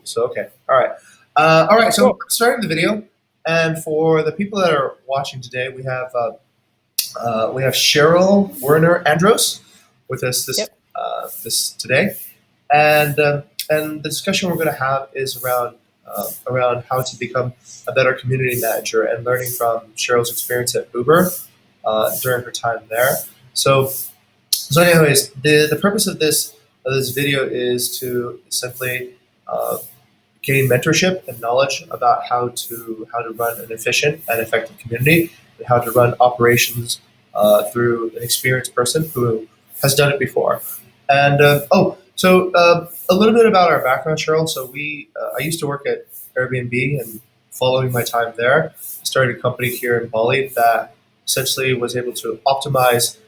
So okay, all right, all right. So Cool. I'm starting the video, and for the people that are watching today, we have Cheryl Werner Andros with us Yep. this today, and the discussion we're going to have is around how to become a better community manager and learning from Cheryl's experience at Uber during her time there. Anyways, the purpose of this video is to simply uh, gain mentorship and knowledge about how to run an efficient and effective community and how to run operations through an experienced person who has done it before. And a little bit about our background, Cheryl. I used to work at Airbnb, and following my time there, started a company here in Bali that essentially was able to optimize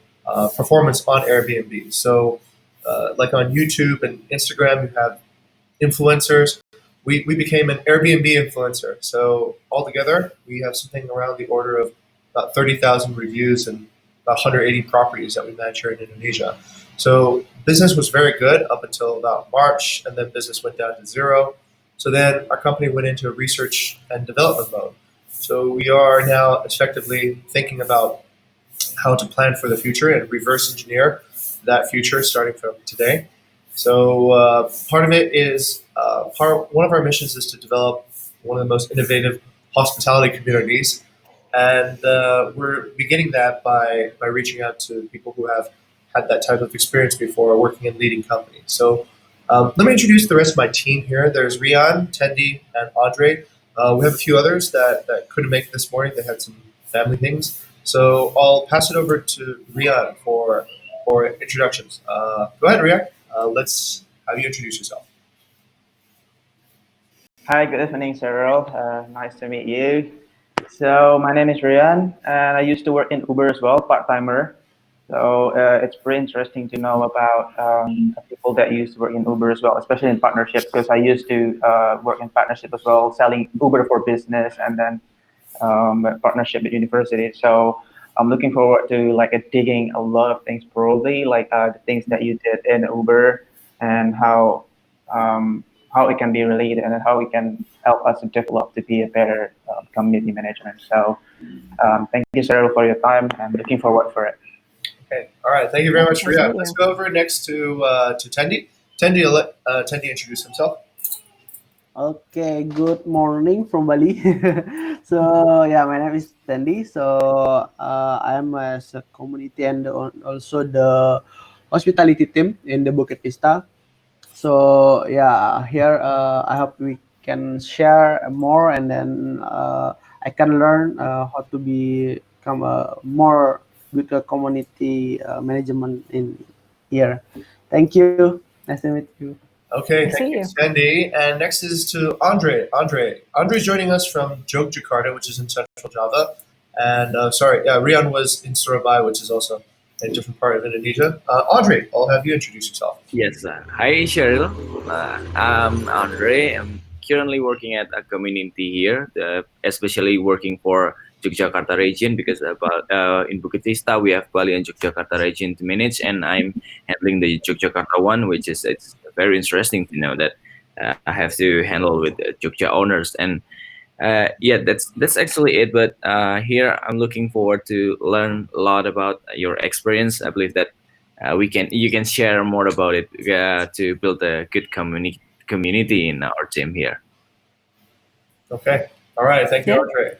performance on Airbnb. Like on YouTube and Instagram, you have influencers. We became an Airbnb influencer. So altogether, we have something around the order of about 30,000 reviews and about 180 properties that we manage here in Indonesia. So business was very good up until about March, and then business went down to zero. So then our company went into research and development mode. So we are now effectively thinking about how to plan for the future and reverse engineer that future starting from today. Part of it is one of our missions is to develop one of the most innovative hospitality communities, and we're beginning that by reaching out to people who have had that type of experience before working in leading companies. Let me introduce the rest of my team here. There's Rian, Tendi, and Andre. We have a few others that couldn't make it this morning. They had some family things. So I'll pass it over to Rian for introductions. Go ahead, Rian. Let's have you introduce yourself. Hi, good evening, Cyril. Nice to meet you. So my name is Rian, and I used to work in Uber as well, part timer. So it's pretty interesting to know about people that used to work in Uber as well, especially in partnerships, because I used to work in partnership as well, selling Uber for business and then partnership with university. So I'm looking forward to like digging a lot of things probably, like the things that you did in Uber and um, how it can be related and how it can help us to develop to be a better community management. So thank you, Cyril, for your time and looking forward for it. Okay. All right. Thank you very much, Nice to Rian. meet Let's you. go over next to Tendi. Tendi, will let Tendi introduce himself. Okay, good morning from Bali. So yeah, my name is Tandy. So I'm as a community and also the hospitality team in the Bukit Vista. So yeah, here I hope we can share more, and then I can learn how to become a more good community management in here. Thank you. Nice to meet you. Okay. I Thank see you, you. Tendi. And next is to Andre. Andre's joining us from Yogyakarta, which is in Central Java. And Rian was in Surabaya, which is also a different part of Indonesia. Andre, I'll have you introduce yourself. Yes. Hi, Cheryl. I'm Andre. I'm currently working at a community here, especially working for Yogyakarta region because about in Bukit Vista we have Bali and Yogyakarta region to manage, and I'm handling the Yogyakarta one, which is it's very interesting to know that I have to handle with the Jogja owners and yeah, that's actually it. But here I'm looking forward to learn a lot about your experience. I believe that we can you can share more about it to build a good community in our team here. Okay. All right. Thank you, Yeah. Andre.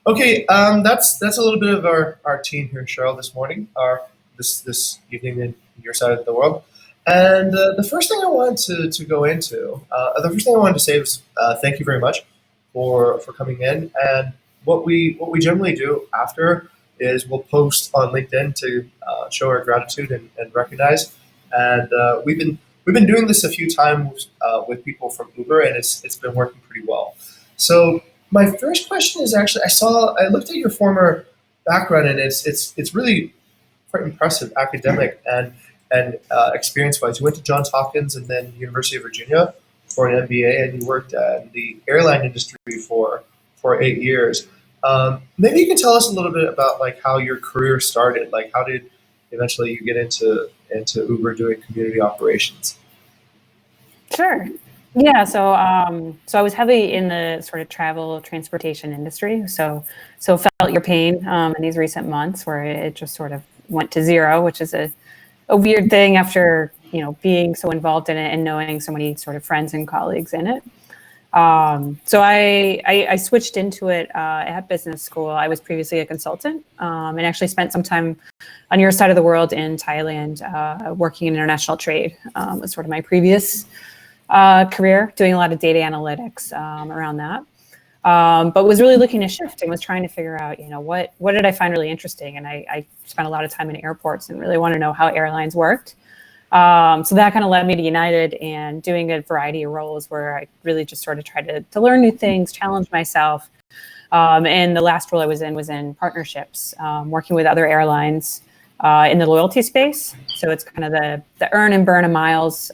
Okay. That's a little bit of our team here, Cheryl, this morning, or this evening in your side of the world. And the first thing I wanted to go into, the first thing I wanted to say was thank you very much for coming in. And what we generally do after is we'll post on LinkedIn to show our gratitude and recognize. And we've been doing this a few times with people from Uber, and it's been working pretty well. So my first question is actually I looked at your former background, and it's really quite impressive academic and experience wise. You went to Johns Hopkins and then University of Virginia for an MBA, and you worked in the airline industry for 8 years. Maybe you can tell us a little bit about like how your career started. Like how did eventually you get into Uber doing community operations? Sure. Yeah, so I was heavily in the sort of travel transportation industry. So felt your pain in these recent months where it just sort of went to zero, which is a weird thing after being so involved in it and knowing so many sort of friends and colleagues in it. So I switched into it at business school. I was previously a consultant and actually spent some time on your side of the world in Thailand working in international trade was sort of my previous career, doing a lot of data analytics around that. But was really looking to shift and was trying to figure out, what did I find really interesting? And I spent a lot of time in airports and really want to know how airlines worked. So that kind of led me to United and doing a variety of roles where I really just sort of tried to learn new things, challenge myself. And the last role I was in partnerships, working with other airlines in the loyalty space. So it's kind of the earn and burn of miles.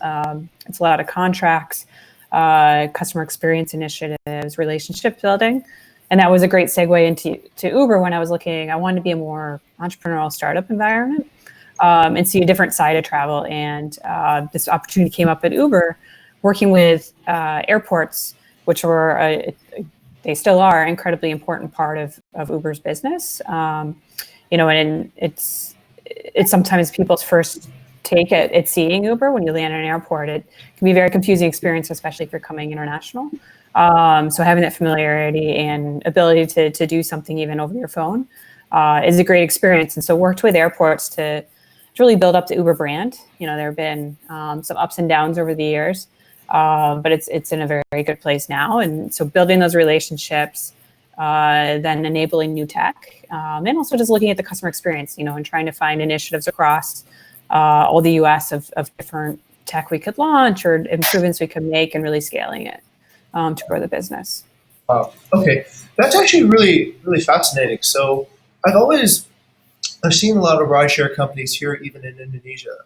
It's a lot of contracts, customer experience initiatives, relationship building. And that was a great segue into Uber when I was looking. I wanted to be a more entrepreneurial startup environment. And see a different side of travel. And this opportunity came up at Uber, working with airports, which were, they still are, an incredibly important part of Uber's business. And it's sometimes people's first take at seeing Uber when you land at an airport. It can be a very confusing experience, especially if you're coming international. So having that familiarity and ability to do something even over your phone is a great experience. And so worked with airports to really build up the Uber brand. There have been some ups and downs over the years, but it's in a very, very good place now. And so building those relationships, then enabling new tech, and also just looking at the customer experience, and trying to find initiatives across all the US of different tech we could launch or improvements we could make and really scaling it to grow the business. Wow. Okay, that's actually really, really fascinating. So I've seen a lot of rideshare companies here, even in Indonesia,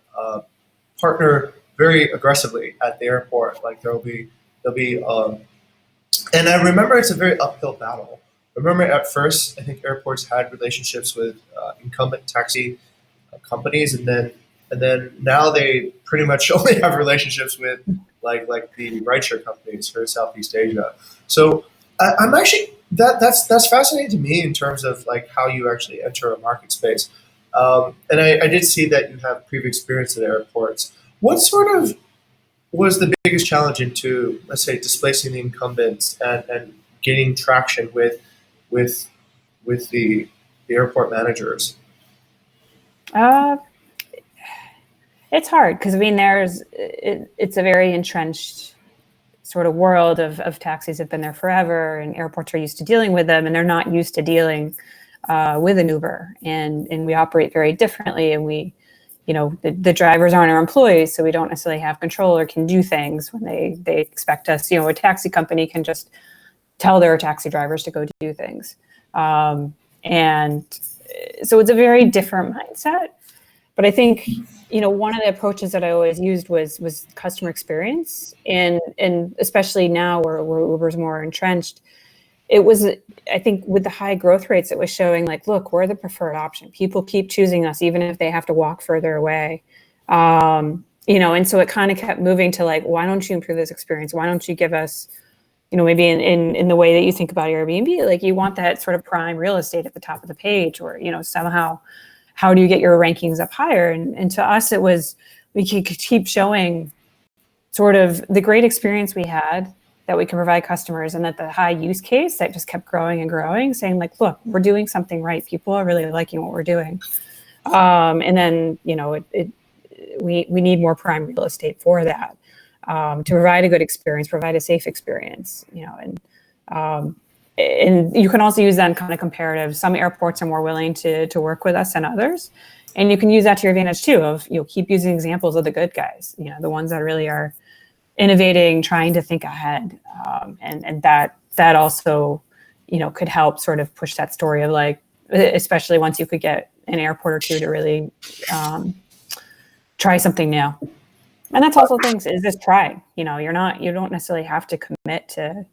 partner very aggressively at the airport. Like there'll be, and I remember it's a very uphill battle. I remember at first, I think airports had relationships with incumbent taxi companies, and then now they pretty much only have relationships with like the rideshare companies for Southeast Asia. So I'm actually that's fascinating to me in terms of like how you actually enter a market space. And I did see that you have previous experience at airports. What sort of was the biggest challenge into, let's say, displacing the incumbents and gaining traction with the airport managers? It's hard because it's a very entrenched sort of world of taxis have been there forever, and airports are used to dealing with them, and they're not used to dealing with an Uber, and we operate very differently, and the drivers aren't our employees, so we don't necessarily have control or can do things when they expect us. A taxi company can just tell their taxi drivers to go do things, and so it's a very different mindset. But I think one of the approaches that I always used was customer experience, and especially now where Uber's more entrenched, it was, I think, with the high growth rates, it was showing like, look, we're the preferred option. People keep choosing us even if they have to walk further away, and so it kind of kept moving to like, why don't you improve this experience? Why don't you give us, maybe in the way that you think about Airbnb, like you want that sort of prime real estate at the top of the page, or somehow. How do you get your rankings up higher? And to us, it was, we could keep showing sort of the great experience we had that we can provide customers, and that the high use case that just kept growing and growing, saying like, look, we're doing something right. People are really liking what we're doing. And then, we need more prime real estate for that, to provide a good experience, provide a safe experience, and you can also use that in kind of comparative. Some airports are more willing to work with us than others. And you can use that to your advantage too, of, keep using examples of the good guys, the ones that really are innovating, trying to think ahead. And that also, could help sort of push that story of like, especially once you could get an airport or two to really try something new. And that's also things is just try, you don't necessarily have to commit to,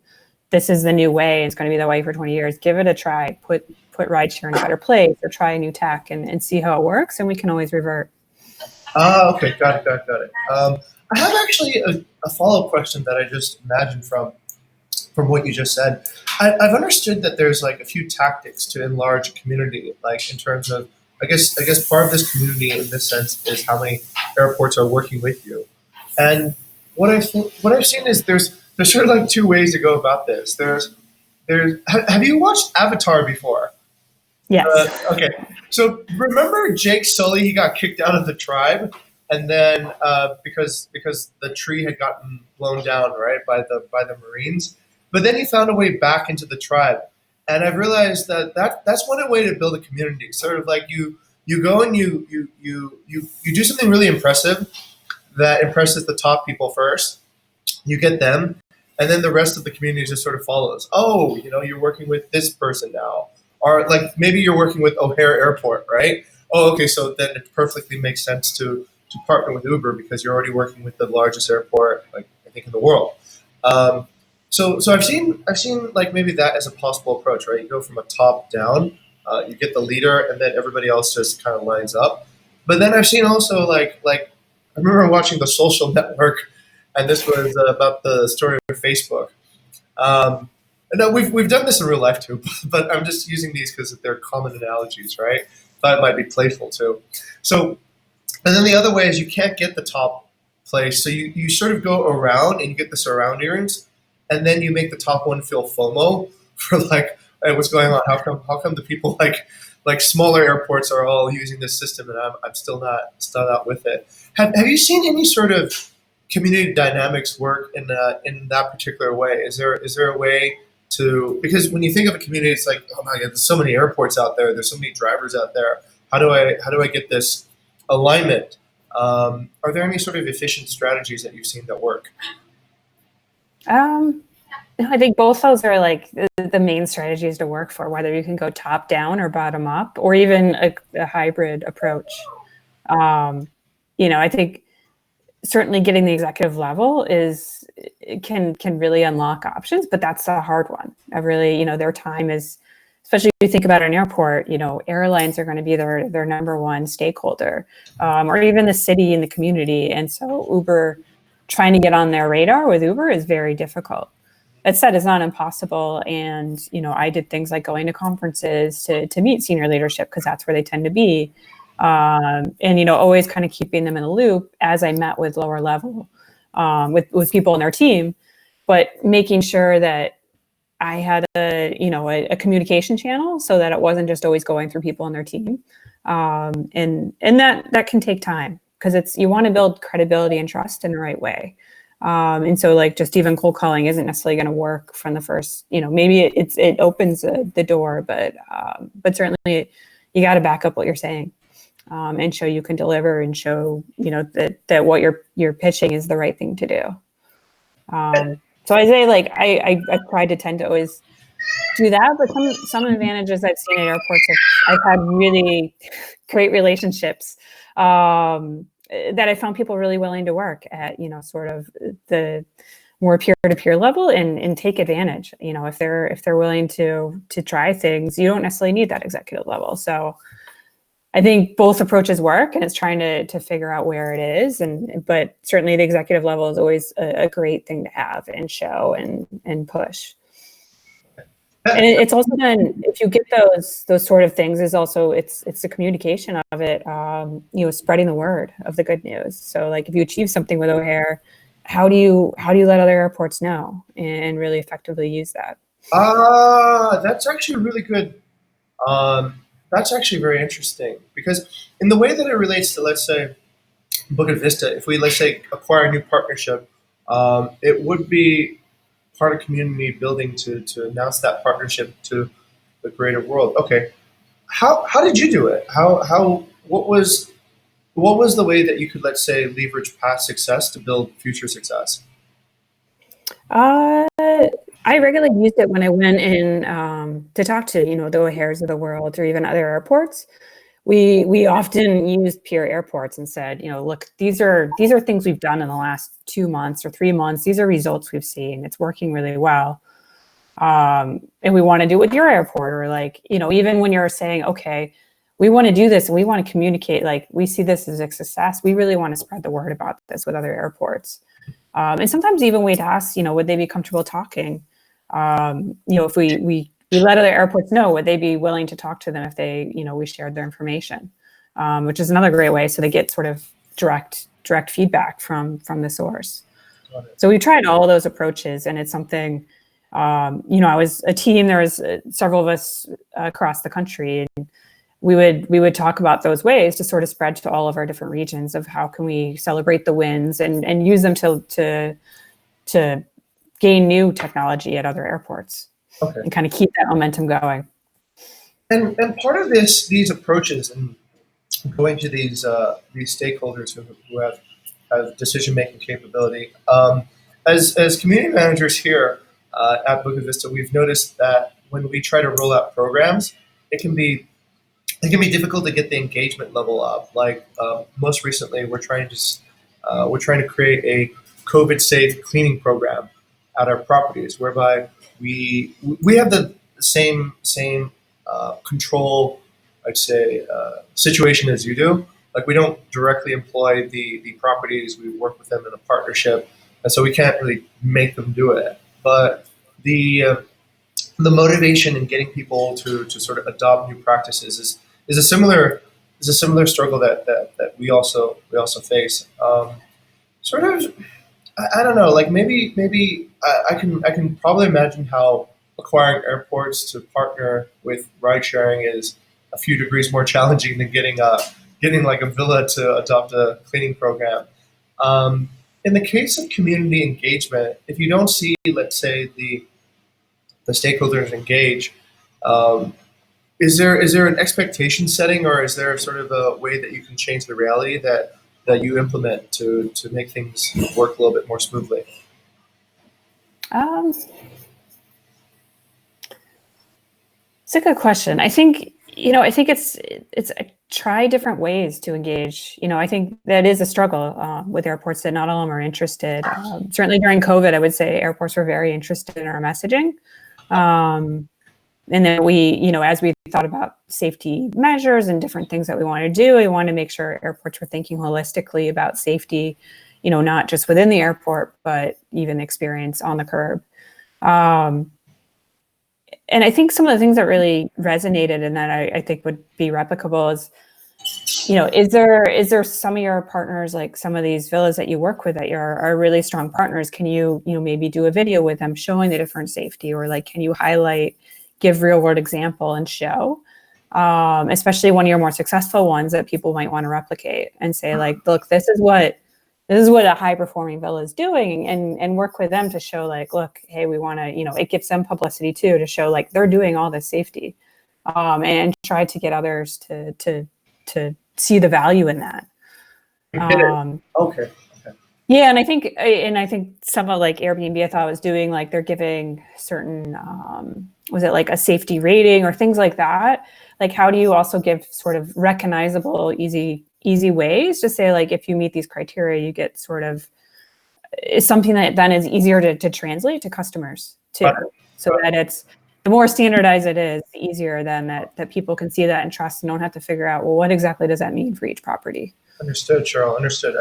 this is the new way, it's going to be that way for 20 years. Give it a try, put rideshare in a better place, or try a new tech and see how it works, and we can always revert. Okay, got it. I have actually a follow-up question that I just imagined from what you just said. I've understood that there's like a few tactics to enlarge a community, like in terms of, I guess part of this community in this sense is how many airports are working with you. And what I've seen is there's sort of like two ways to go about this. Have you watched Avatar before? Yes. Okay, so remember Jake Sully? He got kicked out of the tribe, and then because the tree had gotten blown down, right, by the Marines. But then he found a way back into the tribe, and I've realized that's one way to build a community. Sort of like you go and you do something really impressive that impresses the top people first. You get them, and then the rest of the community just sort of follows. Oh, you're working with this person now, or like maybe you're working with O'Hare Airport, right? Oh, okay, so then it perfectly makes sense to partner with Uber because you're already working with the largest airport, like I think in the world. Um, so I've seen like maybe that as a possible approach, right? You go from a top down, you get the leader, and then everybody else just kind of lines up. But then I've seen also like I remember watching The Social Network, and this was about the story of Facebook. Um, no, we've done this in real life too, but I'm just using these because they're common analogies, right? Thought it might be playful too. So, and then the other way is you can't get the top place, so you sort of go around and you get the surroundings, and then you make the top one feel FOMO for like, hey, what's going on? How come the people like smaller airports are all using this system and I'm still not with it? Have you seen any sort of community dynamics work in that particular way? Is there a way to, because when you think of a community, it's like, oh my god, there's so many airports out there, there's so many drivers out there. How do I get this alignment? Are there any sort of efficient strategies that you've seen that work? Um, I think both those are like the main strategies to work for, whether you can go top down or bottom up, or even a hybrid approach. I think certainly getting the executive level can really unlock options, but that's a hard one. I really, their time is, especially if you think about an airport, airlines are going to be their number one stakeholder, or even the city and the community. And so Uber, trying to get on their radar with Uber is very difficult. That said, it's not impossible. And, I did things like going to conferences to meet senior leadership because that's where they tend to be. And, always kind of keeping them in the loop as I met with lower level, with people in their team, but making sure that I had a communication channel so that it wasn't just always going through people on their team. And that can take time because you want to build credibility and trust in the right way. And so like just even cold calling isn't necessarily going to work from the first, maybe it opens the door, but certainly you got to back up what you're saying, and show you can deliver and show, that what you're pitching is the right thing to do. So I say like, I try to tend to always do that, but some advantages I've seen at airports, I've had really great relationships, that I found people really willing to work at, sort of the more peer-to-peer level and take advantage. If they're willing to try things, you don't necessarily need that executive level. So I think both approaches work, and it's trying to figure out where it is. But certainly the executive level is always a great thing to have and show and push. And it's also then, if you get those sort of things, is also it's the communication of it, spreading the word of the good news. So like if you achieve something with O'Hare, how do you let other airports know and really effectively use that? That's actually really good. That's actually very interesting because in the way that it relates to, let's say, Bukit Vista, if we, let's say, acquire a new partnership, it would be part of community building to announce that partnership to the greater world. Okay, how did you do it? What was the way that you could, let's say, leverage past success to build future success? I regularly used it when I went in to talk to the O'Hares of the world or even other airports. We often used peer airports and said, look, these are things we've done in the last 2 months or 3 months. These are results we've seen. It's working really well. And we want to do it with your airport, or like, even when you're saying, okay, we want to do this and we want to communicate, like we see this as a success. We really want to spread the word about this with other airports. And sometimes even we'd ask, would they be comfortable talking? If we let other airports know, would they be willing to talk to them if they, we shared their information, which is another great way. So they get sort of direct feedback from the source. So we tried all of those approaches, and it's something, I was a team, there was several of us across the country, and we would talk about those ways to sort of spread to all of our different regions of how can we celebrate the wins and use them to gain new technology at other airports. Okay. And kind of keep that momentum going. And part of these approaches and going to these stakeholders who have decision-making capability, as community managers here at Bukit Vista, we've noticed that when we try to roll out programs, it can be difficult to get the engagement level up. Like most recently, we're trying to create a COVID-safe cleaning program at our properties, whereby we have the same control, I'd say, situation as you do. Like we don't directly employ the properties; we work with them in a partnership, and so we can't really make them do it. But the motivation in getting people to sort of adopt new practices is a similar struggle that we also face. Sort of, I don't know, like maybe I can probably imagine how acquiring airports to partner with ride sharing is a few degrees more challenging than getting like a villa to adopt a cleaning program. In the case of community engagement, if you don't see, let's say, the stakeholders engage, is there an expectation setting, or is there sort of a way that you can change the reality that you implement to make things work a little bit more smoothly? It's a good question. I think it's try different ways to engage. I think that is a struggle with airports, that not all of them are interested. Certainly during COVID, I would say airports were very interested in our messaging. And then we, as we thought about safety measures and different things that we want to do, we want to make sure airports were thinking holistically about safety, not just within the airport, but even experience on the curb. And I think some of the things that really resonated and that I think would be replicable is, is there some of your partners, like some of these villas that you work with that are really strong partners? Can you, maybe do a video with them showing the different safety, or like, can you give real world example and show, especially one of your more successful ones that people might want to replicate and say, like, look, this is what a high performing villa is doing, and work with them to show, like, look, hey, we want to, it gives them publicity too, to show like they're doing all this safety, and try to get others to see the value in that. Okay. Yeah, and I think some of like Airbnb, I thought was doing, like, they're giving certain, was it like a safety rating or things like that? Like, how do you also give sort of recognizable, easy ways to say, like, if you meet these criteria, you get sort of, is something that then is easier to translate to customers too. So that it's, the more standardized it is, the easier then that people can see that and trust, and don't have to figure out, well, what exactly does that mean for each property? Understood, Cheryl. Understood.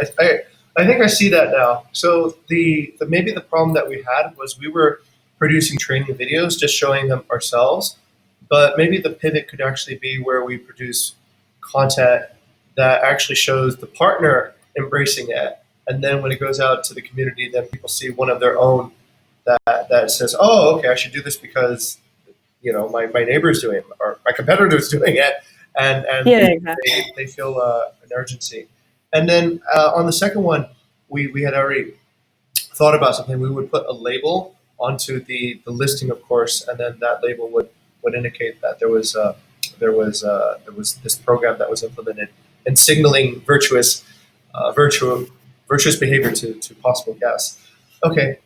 I think I see that now. So maybe the problem that we had was we were producing training videos, just showing them ourselves, but maybe the pivot could actually be where we produce content that actually shows the partner embracing it, and then when it goes out to the community, then people see one of their own that says, oh, okay, I should do this because my neighbor's doing it, or my competitor's doing it, and yeah, exactly. they feel an urgency. And then on the second one, we had already thought about something. We would put a label onto the listing, of course, and then that label would indicate that there was this program that was implemented and signaling virtuous behavior to possible guests. Okay.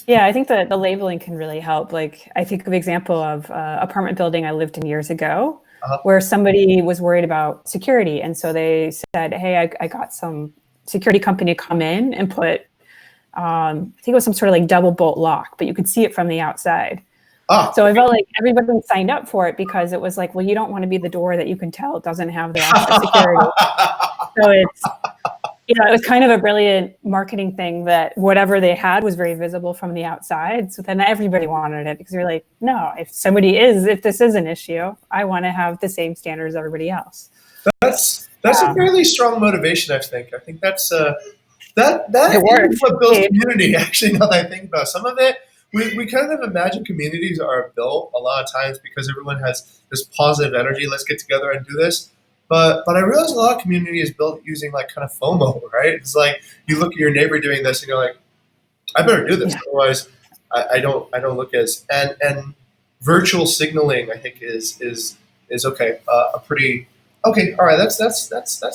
Yeah, I think that the labeling can really help. Like, I think of an example of apartment building I lived in years ago, where somebody was worried about security. And so they said, hey, I got some security company to come in and put, I think it was some sort of like double bolt lock, but you could see it from the outside. So I felt like everybody signed up for it because it was like, well, you don't want to be the door that you can tell doesn't have the extra security. So it's, you know, it was kind of a brilliant marketing thing that whatever they had was very visible from the outside. So then everybody wanted it because you're like, no, if this is an issue, I want to have the same standards as everybody else. That's a fairly strong motivation, I think. I think that's that It works. is what builds community. Actually, now that I think about it. Some of it, we kind of imagine communities are built a lot of times because everyone has this positive energy. Let's get together and do this. But I realize a lot of community is built using like kind of FOMO, right? It's like you look at your neighbor doing this and you're like, I better do this, otherwise I don't look as and virtual signaling. I think is okay. A pretty okay. All right, that's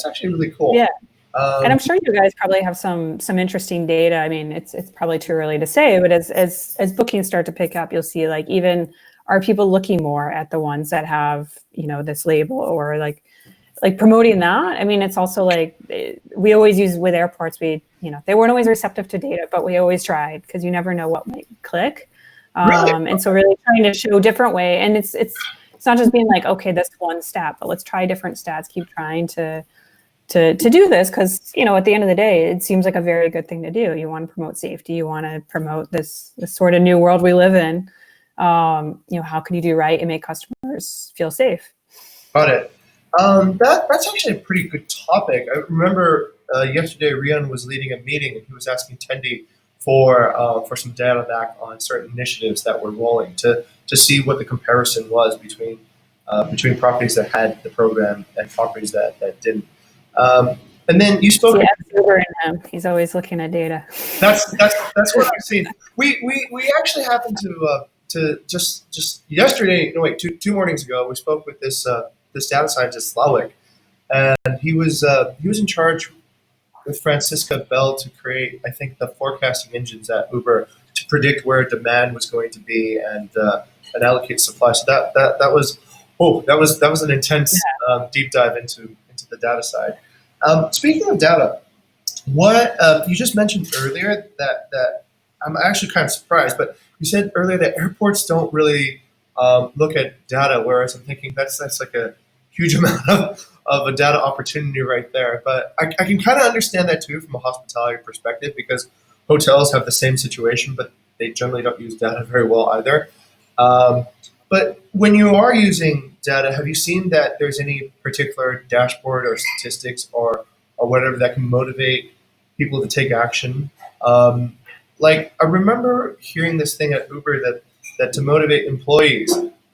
actually really cool. Yeah. And I'm sure you guys probably have some interesting data. I mean, it's probably too early to say, but as bookings start to pick up, you'll see like even are people looking more at the ones that have, you know, this label or like promoting that. I mean, it's also like we always use with airports, they weren't always receptive to data, but we always tried because you never know what might click. Really? And so really trying to show a different way. And it's not just being like, okay, this one stat, but let's try different stats, keep trying to do this because, you know, at the end of the day, it seems like a very good thing to do. You want to promote safety. You want to promote this sort of new world we live in. You know, how can you do right and make customers feel safe? Got it. That's actually a pretty good topic. I remember yesterday Rian was leading a meeting and he was asking Tendi for some data back on certain initiatives that were rolling to see what the comparison was between properties that had the program and properties that didn't. And then you spoke. He's always looking at data. That's what I've seen. We actually happened to just yesterday. No, wait, two mornings ago, we spoke with this data scientist Slawik, and he was in charge with Francisca Bell to create, I think, the forecasting engines at Uber to predict where demand was going to be and allocate supply. So that was an intense deep dive into the data side. Speaking of data, what you just mentioned earlier that I'm actually kind of surprised, but you said earlier that airports don't really look at data, whereas I'm thinking that's like a huge amount of a data opportunity right there. But I can kind of understand that too from a hospitality perspective because hotels have the same situation, but they generally don't use data very well either. But when you are using data, have you seen that there's any particular dashboard or statistics or whatever that can motivate people to take action? Like I remember hearing this thing at Uber that to motivate employees,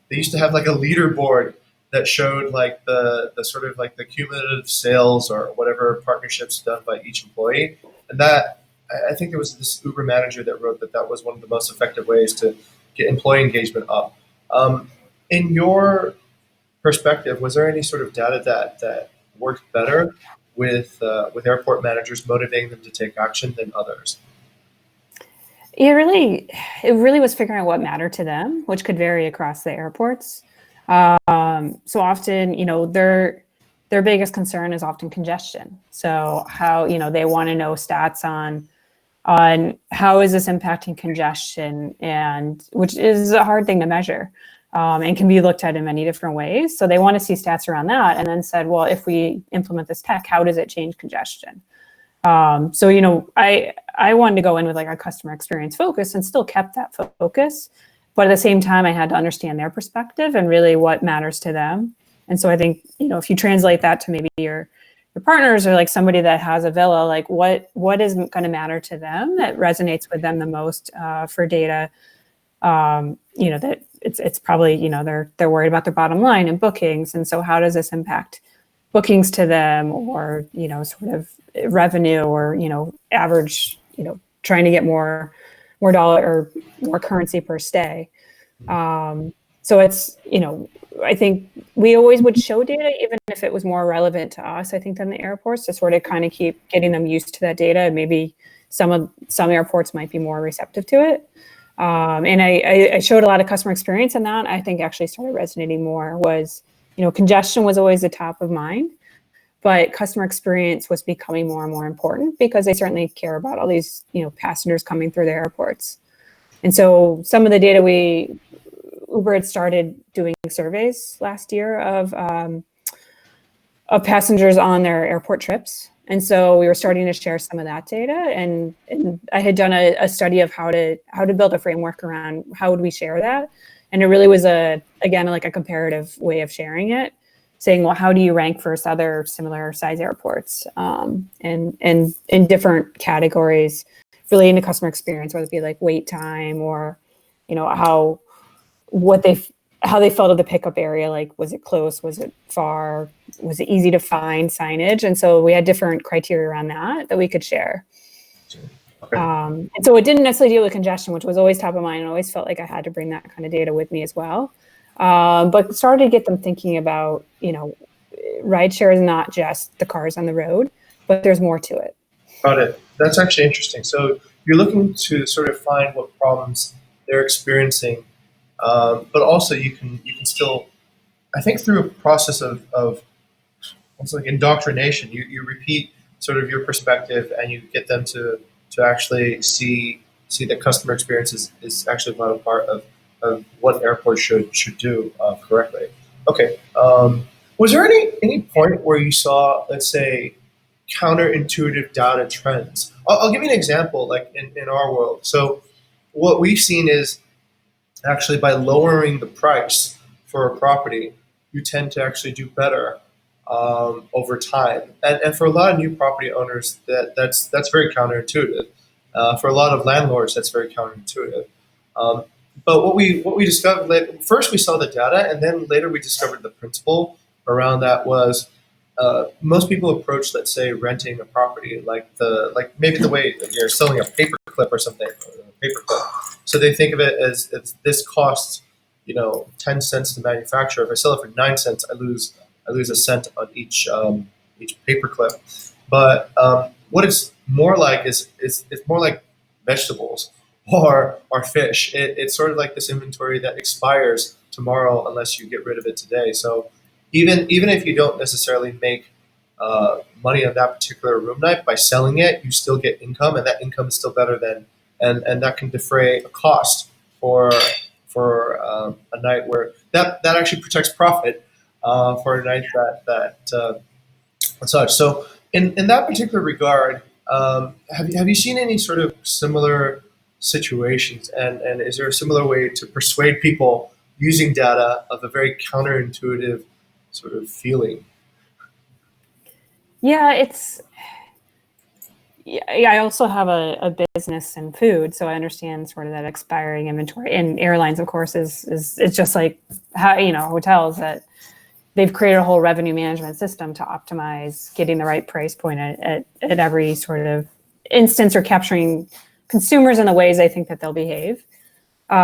they used to have like a leaderboard that showed like the sort of like the cumulative sales or whatever partnerships done by each employee. And that I think there was this Uber manager that wrote that was one of the most effective ways to get employee engagement up. In your perspective, was there any sort of data that worked better with airport managers motivating them to take action than others? It really was figuring out what mattered to them, which could vary across the airports. So often, you know, their biggest concern is often congestion. So how, you know, they want to know stats on how is this impacting congestion, and which is a hard thing to measure. And can be looked at in many different ways. So they want to see stats around that and then said, well, if we implement this tech, how does it change congestion? So, you know, I wanted to go in with like a customer experience focus and still kept that focus. But at the same time, I had to understand their perspective and really what matters to them. And so I think, you know, if you translate that to maybe your partners or like somebody that has a villa, like what is going to matter to them that resonates with them the most for data, you know, that it's probably, you know, they're worried about their bottom line and bookings. And so how does this impact bookings to them, or, you know, sort of revenue, or, you know, average, you know, trying to get more dollar or more currency per stay. So it's, you know, I think we always would show data, even if it was more relevant to us, I think, than the airports, to sort of kind of keep getting them used to that data. And maybe some airports might be more receptive to it. And I showed a lot of customer experience in that. I think actually started resonating more was, you know, congestion was always the top of mind, but customer experience was becoming more and more important because they certainly care about all these, you know, passengers coming through the airports. And so some of the data we Uber had started doing surveys last year of passengers on their airport trips. And so we were starting to share some of that data, and I had done a study of how to build a framework around how would we share that. And it really was again like a comparative way of sharing it, saying, well, how do you rank versus other similar size airports, and in different categories relating to customer experience, whether it be like wait time or, how they felt of the pickup area. Like, was it close? Was it far? Was it easy to find signage? And so we had different criteria around that we could share. Okay. And so it didn't necessarily deal with congestion, which was always top of mind. I always felt like I had to bring that kind of data with me as well. But started to get them thinking about, rideshare is not just the cars on the road, but there's more to it. Got it. That's actually interesting. So you're looking to sort of find what problems they're experiencing, but also you can still, I think, through a process of it's like indoctrination. You repeat sort of your perspective, and you get them to actually see that customer experience is actually a vital part of what airports should do correctly. Okay. Was there any point where you saw, let's say, counterintuitive data trends? I'll give you an example, like in our world. So what we've seen is actually by lowering the price for a property, you tend to actually do better over time. And for a lot of new property owners, that's very counterintuitive. For a lot of landlords, that's very counterintuitive. But what we discovered, first we saw the data, and then later we discovered the principle around that was most people approach, let's say, renting a property like maybe the way that you're selling a paperclip or something, a paperclip. So they think of it as this costs 10 cents to manufacture. If I sell it for 9 cents, I lose a cent on each paperclip. But what it's more like is it's more like vegetables or fish. It's sort of like this inventory that expires tomorrow unless you get rid of it today. So even if you don't necessarily make money on that particular room night by selling it, you still get income, and that income is still better than and that can defray a cost for a night where that actually protects profit for a night that and such. So in that particular regard, have you seen any sort of similar situations, and is there a similar way to persuade people using data of a very counterintuitive sort of feeling? Yeah, I also have a business in food, so I understand sort of that expiring inventory. And airlines, of course, is it's just like how hotels, that they've created a whole revenue management system to optimize getting the right price point at every sort of instance, or capturing consumers in the ways I think that they'll behave. So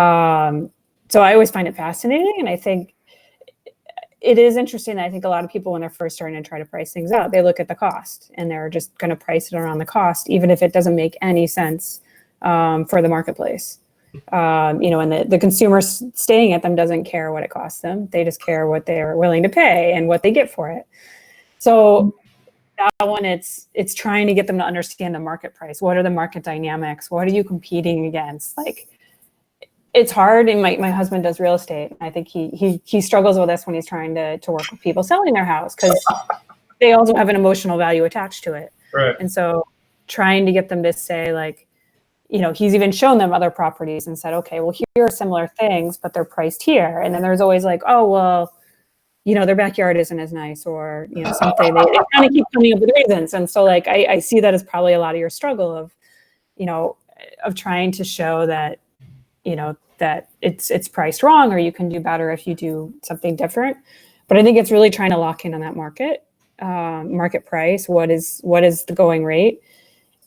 I always find it fascinating, and I think it is interesting. I think a lot of people, when they're first starting to try to price things out, they look at the cost, and they're just going to price it around the cost, even if it doesn't make any sense for the marketplace. And the consumer staying at them doesn't care what it costs them. They just care what they're willing to pay and what they get for it. So that one, it's trying to get them to understand the market price. What are the market dynamics? What are you competing against? Like, it's hard. And my husband does real estate. I think he struggles with this when he's trying to work with people selling their house, because they also have an emotional value attached to it. Right. And so trying to get them to say, like, he's even shown them other properties and said, okay, well, here are similar things, but they're priced here. And then there's always like, oh, well, their backyard isn't as nice, or, something. They kind of keep coming up with reasons. And so, like, I see that as probably a lot of your struggle of trying to show that, that it's priced wrong, or you can do better if you do something different. But I think it's really trying to lock in on that market price. What is the going rate?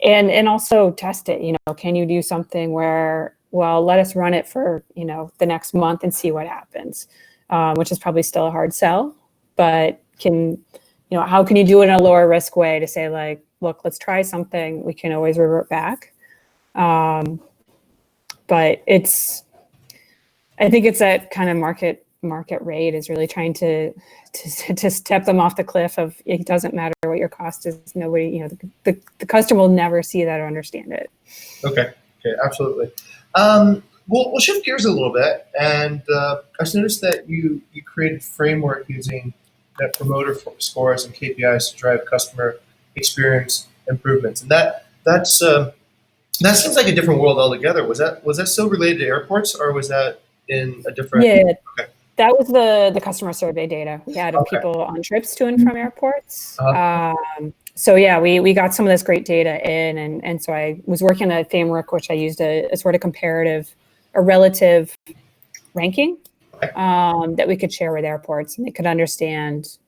And also test it. Can you do something where, well, let us run it for, the next month and see what happens, which is probably still a hard sell, but how can you do it in a lower risk way to say, like, look, let's try something. We can always revert back. But I think it's that kind of market rate is really trying to step them off the cliff of, it doesn't matter what your cost is. Nobody, the customer will never see that or understand it. Okay, absolutely. we'll shift gears a little bit, and I just noticed that you created a framework using Net Promoter scores and KPIs to drive customer experience improvements, and that seems like a different world altogether. Was that still related to airports, or was that in a different? Yeah, Okay. that was the customer survey data we had of Okay. people on trips to and from airports. Uh-huh. Yeah, we got some of this great data in, and so I was working on a framework which I used a sort of comparative, a relative ranking that we could share with airports, and they could understand.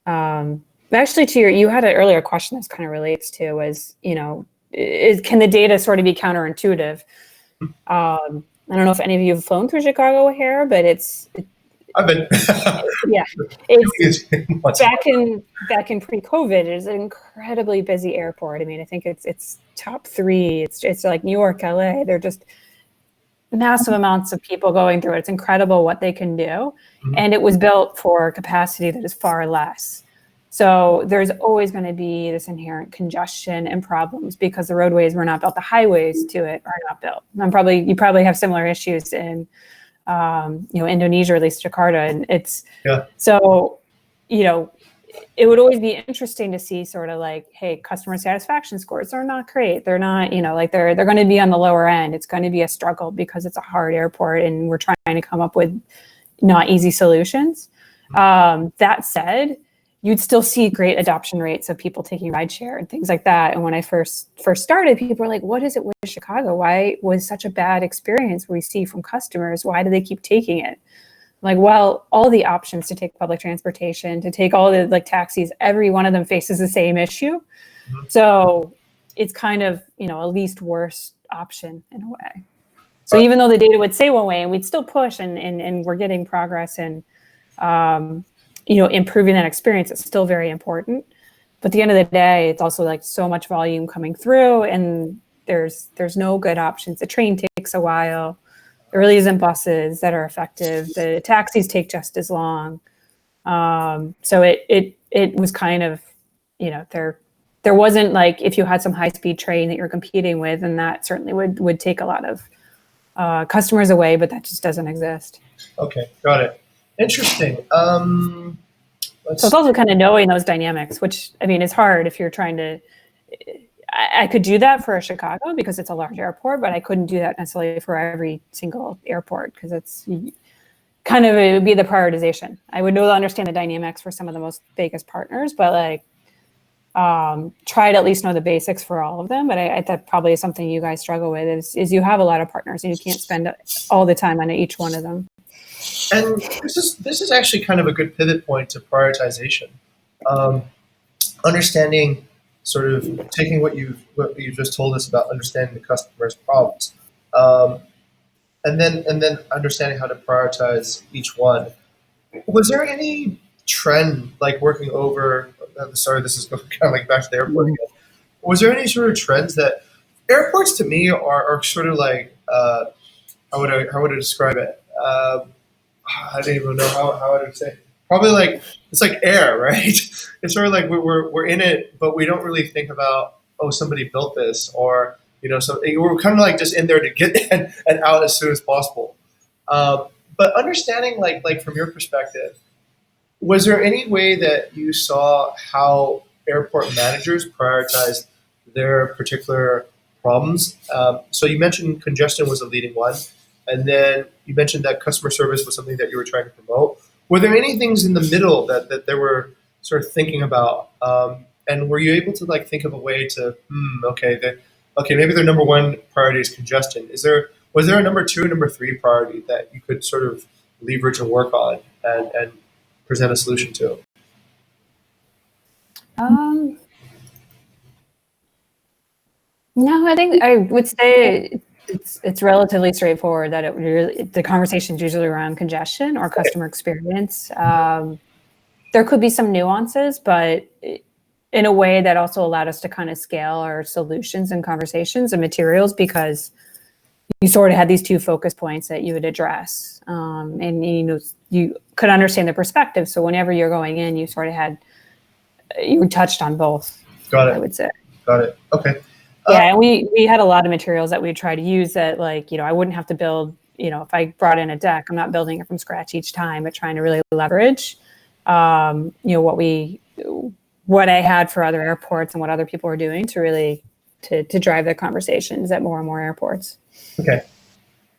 But actually, you had an earlier question this kind of relates to was, can the data sort of be counterintuitive? I don't know if any of you have flown through Chicago O'Hare, but I've been. yeah, it's back in pre-COVID. It's an incredibly busy airport. I mean, I think it's top three. It's like New York, LA. They're just massive amounts of people going through it. It's incredible what they can do, and it was built for capacity that is far less. So there's always going to be this inherent congestion and problems because the roadways were not built. The highways to it are not built. You probably have similar issues in Indonesia, or at least Jakarta, and so it would always be interesting to see sort of like, hey, customer satisfaction scores are not great. They're not, like they're going to be on the lower end. It's going to be a struggle because it's a hard airport and we're trying to come up with not easy solutions. That said, you'd still see great adoption rates of people taking rideshare and things like that. And when I first started, people were like, what is it with Chicago? Why was such a bad experience we see from customers? Why do they keep taking it? Like, well, all the options to take public transportation, to take all the taxis, every one of them faces the same issue. So it's kind of, a least worst option in a way. So even though the data would say one way, and we'd still push and we're getting progress and, improving that experience, it's still very important. But at the end of the day, it's also like so much volume coming through and there's no good options. The train takes a while. There really isn't buses that are effective. The taxis take just as long. So it was kind of, there wasn't like, if you had some high-speed train that you're competing with, and that certainly would take a lot of customers away, but that just doesn't exist. Okay, got it. Interesting. So it's also kind of knowing those dynamics, which I mean is hard if you're trying to. I could do that for Chicago because it's a large airport, but I couldn't do that necessarily for every single airport because it's kind of, it would be the prioritization. I would understand the dynamics for some of the most biggest partners, but try to at least know the basics for all of them. But that probably is something you guys struggle with is you have a lot of partners and you can't spend all the time on each one of them. And this is actually kind of a good pivot point to prioritization. Understanding, sort of taking what you just told us about understanding the customer's problems, and then understanding how to prioritize each one. Was there any trend like working over? Sorry, this is kind of like back to the airport again. Was there any sort of trends that airports to me are sort of like how would I describe it? I don't even know how I would say. Probably like it's like air, right? It's sort of like we're in it, but we don't really think about, oh, somebody built this, or so we're kind of like just in there to get in and out as soon as possible. But understanding like from your perspective, was there any way that you saw how airport managers prioritized their particular problems? So you mentioned congestion was a leading one, and then you mentioned that customer service was something that you were trying to promote. Were there any things in the middle that they were sort of thinking about? And were you able to like think of a way to, okay, maybe their number one priority is congestion. Was there a number two, number three priority that you could sort of leverage and work on and present a solution to? No, I think I would say it's relatively straightforward that the conversation is usually around congestion or customer experience. There could be some nuances, but in a way that also allowed us to kind of scale our solutions and conversations and materials because you sort of had these two focus points that you would address, and you could understand the perspective. So whenever you're going in, you sort of you touched on both. Got it. I would say. Got it. Okay. Yeah, and we had a lot of materials that we try to use that, like, I wouldn't have to build, if I brought in a deck, I'm not building it from scratch each time, but trying to really leverage, what I had for other airports and what other people were doing to really to drive the conversations at more and more airports. Okay.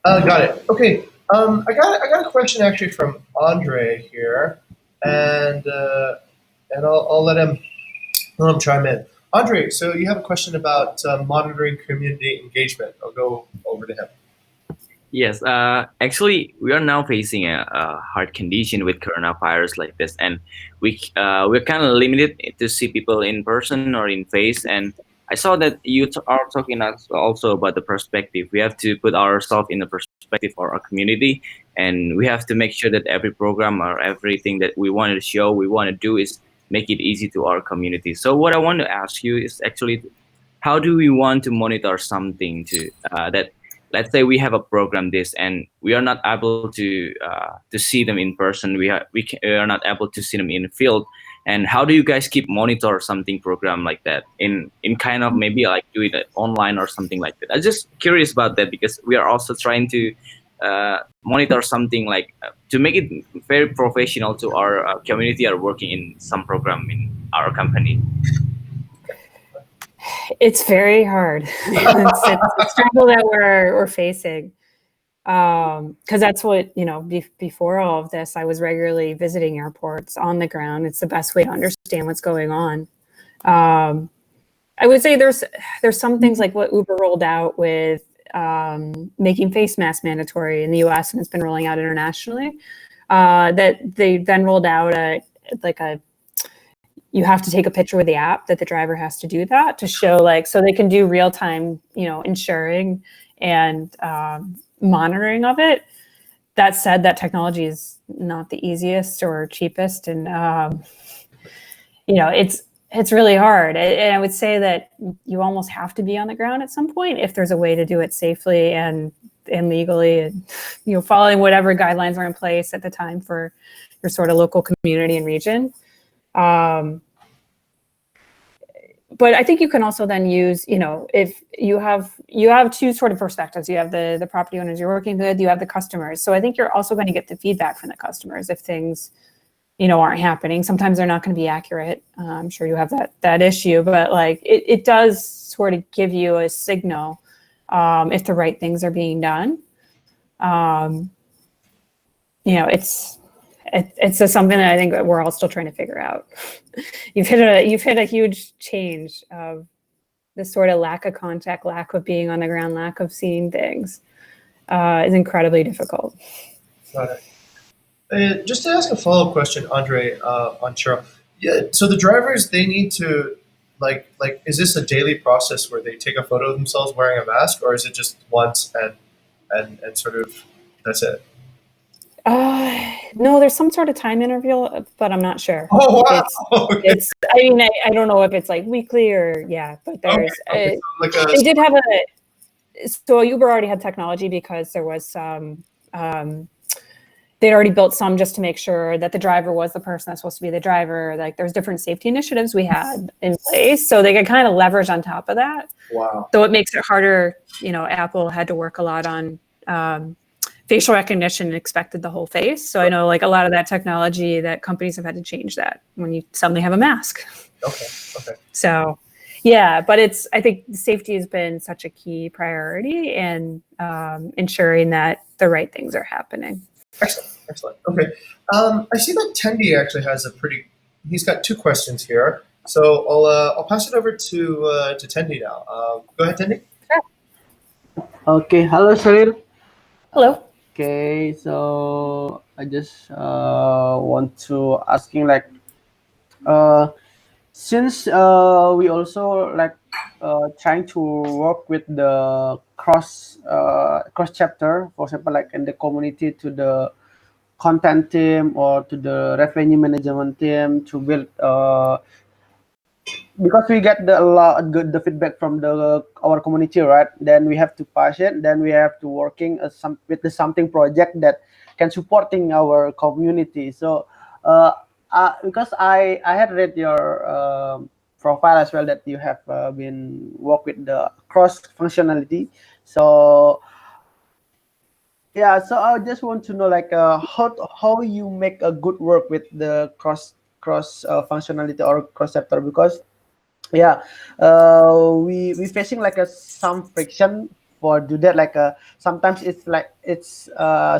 Got it. Okay. I got a question actually from Andre here, and I'll let him chime in. Andre, so you have a question about monitoring community engagement. I'll go over to him. Yes, actually, we are now facing a hard condition with coronavirus like this, and we're kind of limited to see people in person or in face. And I saw that you are talking also about the perspective. We have to put ourselves in the perspective of our community, and we have to make sure that every program or everything that we want to show, we want to do is make it easy to our community. So what I want to ask you is actually, how do we want to monitor something to that? Let's say we have a program this and we are not able to see them in person. We are not able to see them in the field. And how do you guys keep monitor something program like that in kind of maybe like do it online or something like that? I'm just curious about that because we are also trying to monitor something like to make it very professional to our community are working in some program in our company. It's very hard. It's a struggle that we're facing. Because that's what, before all of this, I was regularly visiting airports on the ground. It's the best way to understand what's going on. I would say there's some things like what Uber rolled out with making face masks mandatory in the US, and it's been rolling out internationally. That they then rolled out you have to take a picture with the app, that the driver has to do that to show, so they can do real time, ensuring and monitoring of it. That said, that technology is not the easiest or cheapest, and it's really hard. And I would say that you almost have to be on the ground at some point if there's a way to do it safely and legally, and following whatever guidelines are in place at the time for your sort of local community and region. But I think you can also then use, if you have two sort of perspectives. You have the property owners you're working with, you have the customers. So I think you're also going to get the feedback from the customers if things, aren't happening. Sometimes they're not going to be accurate. I'm sure you have that issue, but it does sort of give you a signal if the right things are being done. It's just something that I think we're all still trying to figure out. You've hit a huge change of this sort of lack of contact, lack of being on the ground, lack of seeing things is incredibly difficult. Got it. Just to ask a follow-up question, Andre, on Cheryl. Yeah. So the drivers, they need to is this a daily process where they take a photo of themselves wearing a mask, or is it just once and sort of that's it? No, there's some sort of time interval, but I'm not sure. Oh, wow. It's. I mean, I don't know if it's weekly or but there's. Okay. So they did have so Uber already had technology because there was some. They'd already built some just to make sure that the driver was the person that's supposed to be the driver. There's different safety initiatives we had in place, so they could kind of leverage on top of that. Wow. So it makes it harder. Apple had to work a lot on. Facial recognition and expected the whole face. So I know a lot of that technology that companies have had to change that when you suddenly have a mask. Okay. So yeah, but I think safety has been such a key priority and ensuring that the right things are happening. Excellent. Okay. I see that Tendi actually has he's got two questions here. So I'll pass it over to Tendi now. Go ahead, Tendi. Sure. Okay. Hello, Sheryl. Hello. Okay, so I just want to asking since we also trying to work with the cross chapter, for example, in the community to the content team or to the revenue management team to build because we get a lot good the feedback from our community, right? Then we have to pass it. Then we have to working with the something project that can supporting our community. So because I had read your profile as well that you have been work with the cross functionality. So yeah, so I just want to know like how you make a good work with the cross functionality or cross chapter, because yeah, we facing like a some friction for do that, like sometimes it's like it's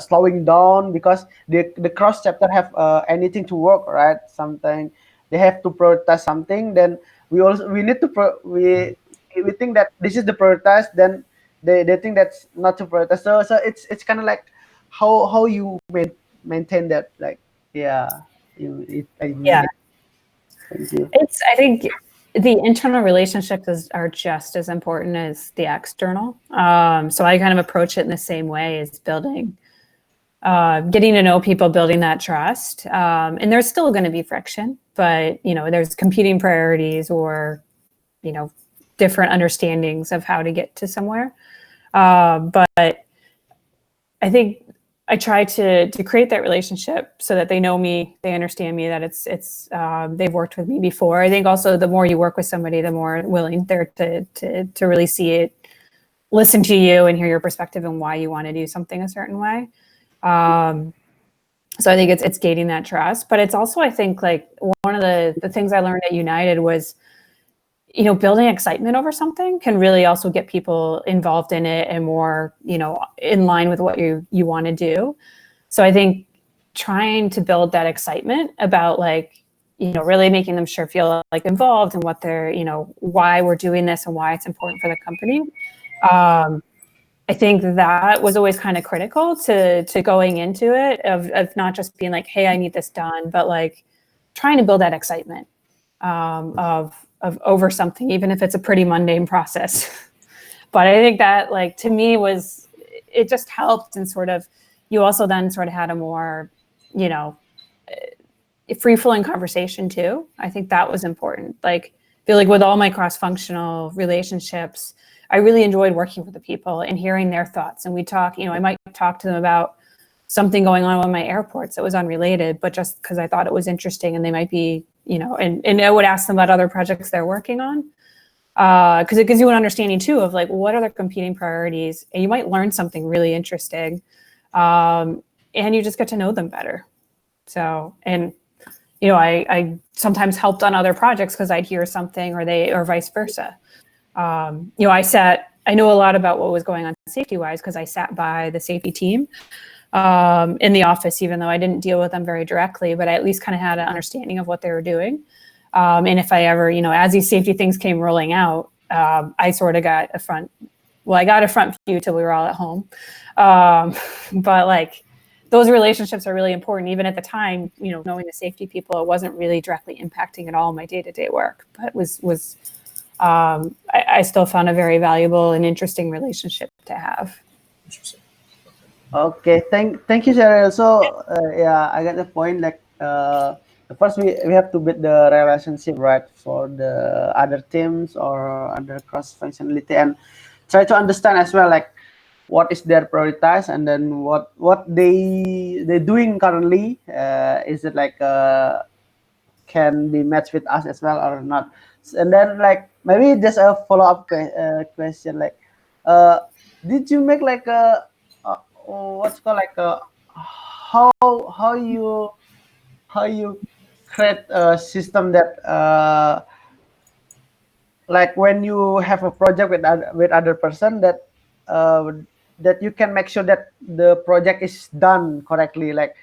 slowing down because the cross chapter have anything to work, right? Sometimes they have to prioritize something, then we need to we think that this is the prioritize, then they think that's not to prioritize. So it's kind of like how you maintain that, like yeah, I mean, Yeah. yeah. Thank you. I think the internal relationships are just as important as the external. So I kind of approach it in the same way as building, getting to know people, building that trust. And there's still going to be friction, but there's competing priorities or, different understandings of how to get to somewhere. But I think I try to create that relationship so that they know me, they understand me, that it's they've worked with me before. I think also the more you work with somebody, the more willing they're to really see it, listen to you, and hear your perspective and why you want to do something a certain way. So I think it's gaining that trust, but it's also, I think, like one of the things I learned at United was, building excitement over something can really also get people involved in it and more, in line with what you want to do. So I think trying to build that excitement about really making them feel like involved and what they're, why we're doing this and why it's important for the company. I think that was always kind of critical to going into it of not just being like, hey, I need this done, but like trying to build that excitement of over something, even if it's a pretty mundane process. But I think that, like, to me, it just helped, and sort of you also then sort of had a more, free-flowing conversation too. I think that was important. Like, I feel like with all my cross-functional relationships, I really enjoyed working with the people and hearing their thoughts. And we talk, I might talk to them about something going on with my airports that was unrelated, but just because I thought it was interesting, and they might be, and I would ask them about other projects they're working on. Because it gives you an understanding too of like, what are their competing priorities, and you might learn something really interesting, and you just get to know them better. So, and I sometimes helped on other projects because I'd hear something, or vice versa. I know a lot about what was going on safety wise because I sat by the safety team in the office, even though I didn't deal with them very directly, but I at least kind of had an understanding of what they were doing. And if I ever, as these safety things came rolling out, I sort of got a front view till we were all at home. But like, those relationships are really important. Even at the time, knowing the safety people, it wasn't really directly impacting at all my day-to-day work, but I still found a very valuable and interesting relationship to have. Interesting. Okay, thank you, Cheryl. So yeah, I got the point. Like first, we have to build the relationship, right, for the other teams or other cross functionality, and try to understand as well, like what is their priorities, and then what they're doing currently. Is it like can be matched with us as well or not? And then like maybe just a follow up question, like did you make like what's called like how you create a system that like when you have a project with other person that that you can make sure that the project is done correctly? Like,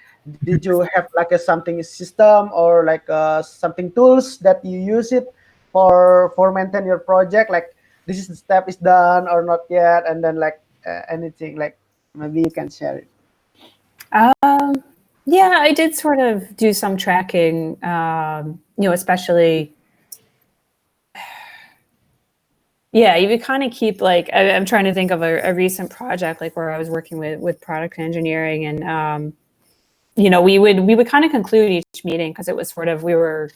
did you have like a something system or like something tools that you use it for maintain your project, like this is the step is done or not yet, and then like anything, like maybe you can share it. Yeah, I did sort of do some tracking, especially. Yeah, you would kind of keep like, I'm trying to think of a recent project like where I was working with product engineering, and we would kind of conclude each meeting because it was sort of, we were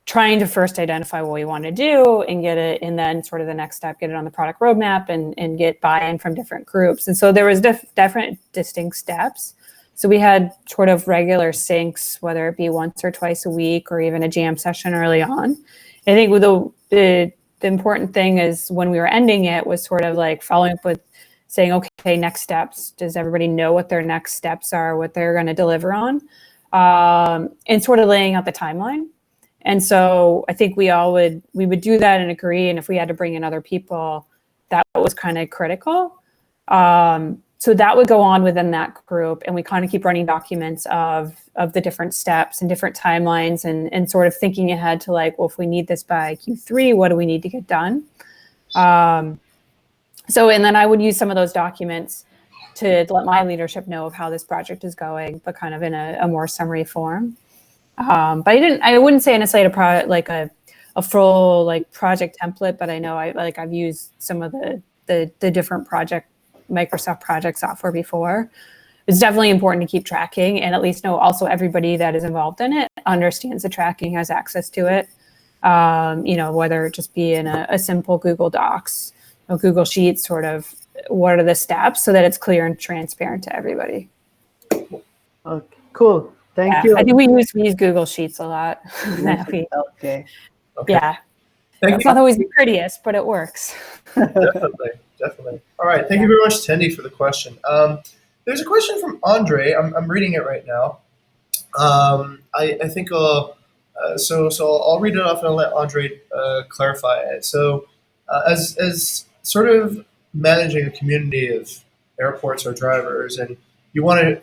trying to first identify what we want to do and get it, and then sort of the next step, get it on the product roadmap and get buy-in from different groups. And so there was different distinct steps. So we had sort of regular syncs, whether it be once or twice a week or even a jam session early on. I think with the important thing is when we were ending it was sort of like following up with saying, okay, next steps. Does everybody know what their next steps are, what they're going to deliver on? And sort of laying out the timeline. And so I think we would do that and agree. And if we had to bring in other people, that was kind of critical. So that would go on within that group, and we kind of keep running documents of the different steps and different timelines, and sort of thinking ahead to like, well, if we need this by Q3, what do we need to get done? And then I would use some of those documents to let my leadership know of how this project is going, but kind of in a more summary form. But I wouldn't say necessarily a full like project template, but I know I've used some of the different Microsoft project software before. It's definitely important to keep tracking and at least know also everybody that is involved in it understands the tracking, has access to it. Whether it just be in a simple Google Docs or Google Sheets, sort of what are the steps so that it's clear and transparent to everybody. Okay, cool. Thank you. I think we use Google Sheets a lot. Okay. Yeah. It's not always the prettiest, but it works. Definitely. All right. Thank you very much, Tendi, for the question. There's a question from Andre. I'm reading it right now. I think so I'll read it off and I'll let Andre clarify it. So as sort of managing a community of airports or drivers, and you want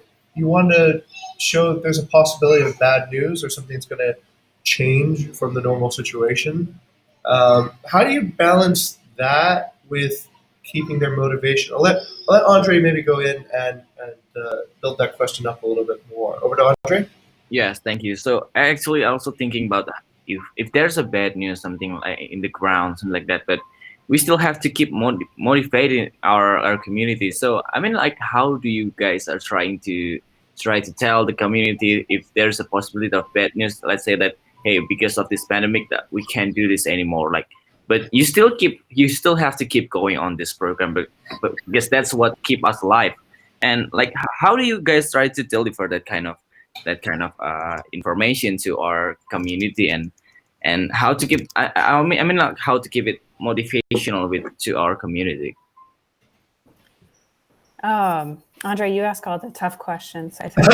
to show that there's a possibility of bad news or something's going to change from the normal situation. How do you balance that with keeping their motivation? I'll let Andre maybe go in and build that question up a little bit more. Over to Andre. Yes, thank you. So actually, also thinking about if there's a bad news, something like in the ground, something like that, but we still have to keep motivating our community. So I mean, like, how do you guys are trying to tell the community if there's a possibility of bad news? Let's say that, hey, because of this pandemic, that we can't do this anymore. Like, but you still have to keep going on this program, but because that's what keep us alive. And like, how do you guys try to deliver that kind of information to our community, and how to keep I mean like how to keep it motivational to our community? Andre, you ask all the tough questions, I think.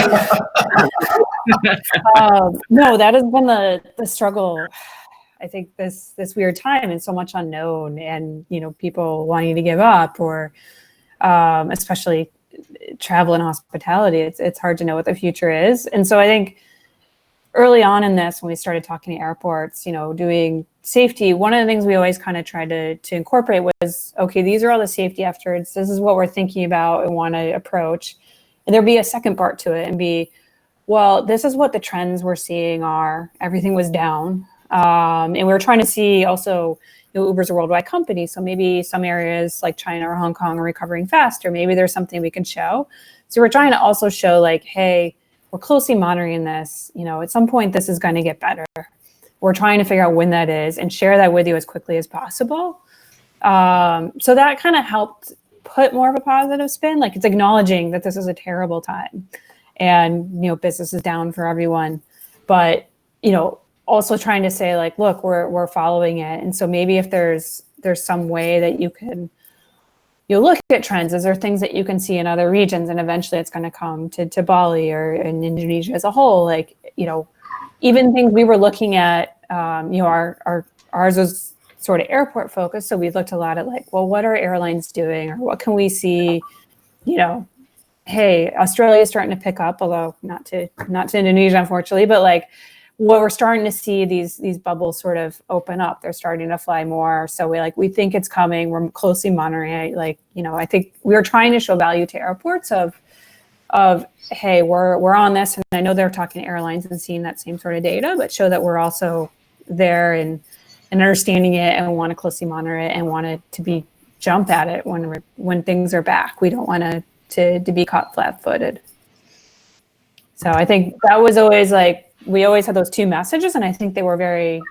No, that has been the struggle. I think this weird time and so much unknown, and people wanting to give up, or especially travel and hospitality. It's hard to know what the future is, and so I think early on in this, when we started talking to airports, doing safety, one of the things we always kind of tried to incorporate was, okay, these are all the safety efforts. This is what we're thinking about and want to approach. And there'd be a second part to it and be, well, this is what the trends we're seeing are. Everything was down. And we were trying to see also, Uber's a worldwide company. So maybe some areas like China or Hong Kong are recovering faster. Maybe there's something we can show. So we're trying to also show like, hey, we're closely monitoring this. At some point, this is going to get better. We're trying to figure out when that is and share that with you as quickly as possible. So that kind of helped put more of a positive spin. Like, it's acknowledging that this is a terrible time and, business is down for everyone. But, also trying to say like, look, we're following it. And so maybe if there's some way that you can look at trends, is there things that you can see in other regions, and eventually it's going to come to Bali or in Indonesia as a whole. Like, even things we were looking at, ours was sort of airport focused. So we looked a lot at like, well, what are airlines doing, or what can we see? Hey, Australia is starting to pick up, although not to Indonesia, unfortunately, but like, what we're starting to see these bubbles sort of open up. They're starting to fly more. So we think it's coming. We're closely monitoring it. Like, I think we are trying to show value to airports of hey, we're on this. And I know they're talking to airlines and seeing that same sort of data, but show that we're also there and understanding it, and want to closely monitor it, and want it to jump at it when things are back. We don't want to be caught flat-footed. So I think that was always like, we always had those two messages, and I think they were very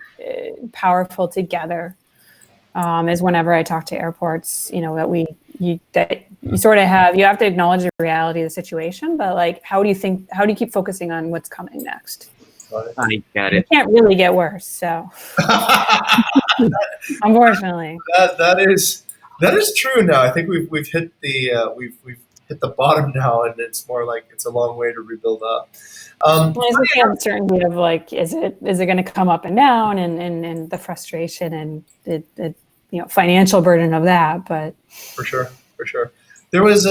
powerful together. Is whenever I talk to airports, that you sort of you have to acknowledge the reality of the situation, but like, how do you keep focusing on what's coming next? Got it. I got It it. can't really get worse. So unfortunately, that is true now. I think we've hit the we've hit the bottom now, and it's more like it's a long way to rebuild up. well, it's the uncertainty of like, is it going to come up and down, and the frustration and the financial burden of that. But For sure, for sure. There was